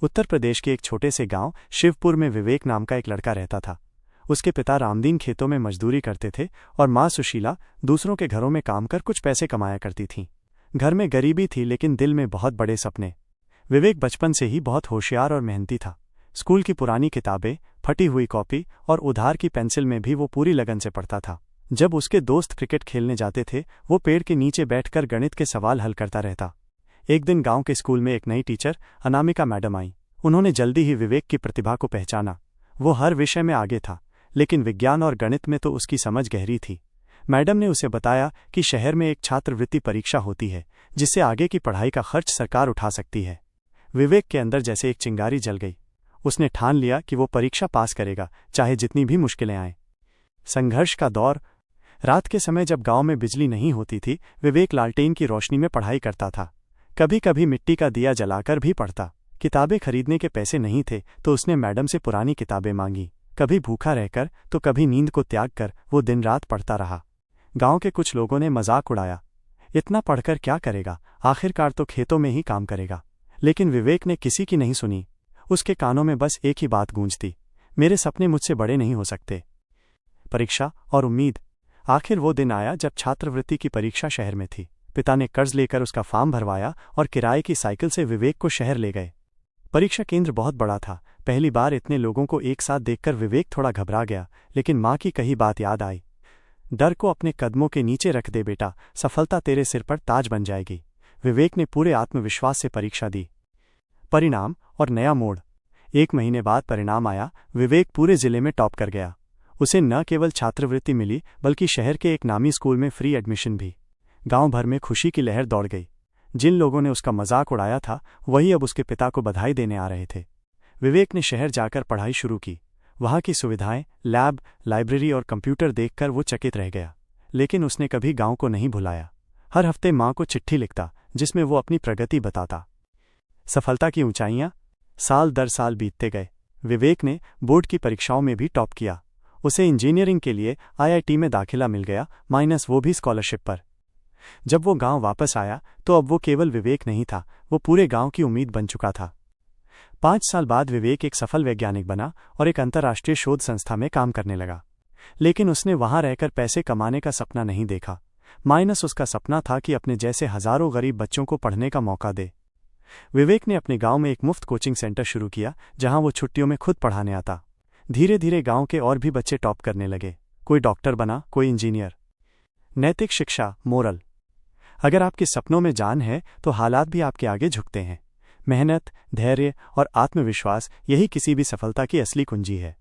उत्तर प्रदेश के एक छोटे से गांव शिवपुर में विवेक नाम का एक लड़का रहता था। उसके पिता रामदीन खेतों में मजदूरी करते थे और माँ सुशीला दूसरों के घरों में काम कर कुछ पैसे कमाया करती थीं। घर में गरीबी थी लेकिन दिल में बहुत बड़े सपने। विवेक बचपन से ही बहुत होशियार और मेहनती था। स्कूल की पुरानी किताबें, फटी हुई कॉपी और उधार की पेंसिल में भी वो पूरी लगन से पढ़ता था। जब उसके दोस्त क्रिकेट खेलने जाते थे वो पेड़ के नीचे बैठकर गणित के सवाल हल करता रहता। एक दिन गांव के स्कूल में एक नई टीचर अनामिका मैडम आई। उन्होंने जल्दी ही विवेक की प्रतिभा को पहचाना। वो हर विषय में आगे था लेकिन विज्ञान और गणित में तो उसकी समझ गहरी थी। मैडम ने उसे बताया कि शहर में एक छात्रवृत्ति परीक्षा होती है जिससे आगे की पढ़ाई का खर्च सरकार उठा सकती है। विवेक के अंदर जैसे एक चिंगारी जल गई। उसने ठान लिया कि वो परीक्षा पास करेगा चाहे जितनी भी मुश्किलें आएं। संघर्ष का दौर। रात के समय जब गांव में बिजली नहीं होती थी विवेक लालटेन की रोशनी में पढ़ाई करता था। कभी कभी मिट्टी का दिया जलाकर भी पढ़ता। किताबें खरीदने के पैसे नहीं थे तो उसने मैडम से पुरानी किताबें मांगी। कभी भूखा रहकर तो कभी नींद को त्याग कर वो दिन रात पढ़ता रहा। गांव के कुछ लोगों ने मजाक उड़ाया, इतना पढ़कर क्या करेगा, आखिरकार तो खेतों में ही काम करेगा। लेकिन विवेक ने किसी की नहीं सुनी। उसके कानों में बस एक ही बात गूंजती, मेरे सपने मुझसे बड़े नहीं हो सकते। परीक्षा और उम्मीद। आखिर वो दिन आया जब छात्रवृत्ति की परीक्षा शहर में थी। पिता ने कर्ज लेकर उसका फॉर्म भरवाया और किराए की साइकिल से विवेक को शहर ले गए। परीक्षा केंद्र बहुत बड़ा था। पहली बार इतने लोगों को एक साथ देखकर विवेक थोड़ा घबरा गया लेकिन माँ की कही बात याद आई। डर को अपने कदमों के नीचे रख दे बेटा, सफलता तेरे सिर पर ताज बन जाएगी। विवेक ने पूरे आत्मविश्वास से परीक्षा दी। परिणाम और नया मोड़। 1 महीने बाद परिणाम आया। विवेक पूरे जिले में टॉप कर गया। उसे न केवल छात्रवृत्ति मिली बल्कि शहर के एक नामी स्कूल में फ्री एडमिशन भी। गांव भर में खुशी की लहर दौड़ गई। जिन लोगों ने उसका मजाक उड़ाया था वही अब उसके पिता को बधाई देने आ रहे थे। विवेक ने शहर जाकर पढ़ाई शुरू की। वहां की सुविधाएं, लैब, लाइब्रेरी और कंप्यूटर देखकर वो चकित रह गया। लेकिन उसने कभी गांव को नहीं भुलाया। हर हफ्ते माँ को चिट्ठी लिखता जिसमें वो अपनी प्रगति बताता। सफलता की ऊंचाइयां। साल दर साल बीतते गए। विवेक ने बोर्ड की परीक्षाओं में भी टॉप किया। उसे इंजीनियरिंग के लिए IIT में दाखिला मिल गया, माइनस वो भी स्कॉलरशिप पर। जब वो गांव वापस आया तो अब वो केवल विवेक नहीं था, वो पूरे गांव की उम्मीद बन चुका था। 5 साल बाद विवेक एक सफल वैज्ञानिक बना और एक अंतर्राष्ट्रीय शोध संस्था में काम करने लगा। लेकिन उसने वहां रहकर पैसे कमाने का सपना नहीं देखा, माइनस उसका सपना था कि अपने जैसे हजारों गरीब बच्चों को पढ़ने का मौका दे। विवेक ने अपने गांव में एक मुफ्त कोचिंग सेंटर शुरू किया जहां वो छुट्टियों में खुद पढ़ाने आता। धीरे धीरे गांव के और भी बच्चे टॉप करने लगे। कोई डॉक्टर बना, कोई इंजीनियर। नैतिक शिक्षा, मोरल। अगर आपके सपनों में जान है तो हालात भी आपके आगे झुकते हैं। मेहनत, धैर्य और आत्मविश्वास, यही किसी भी सफलता की असली कुंजी है।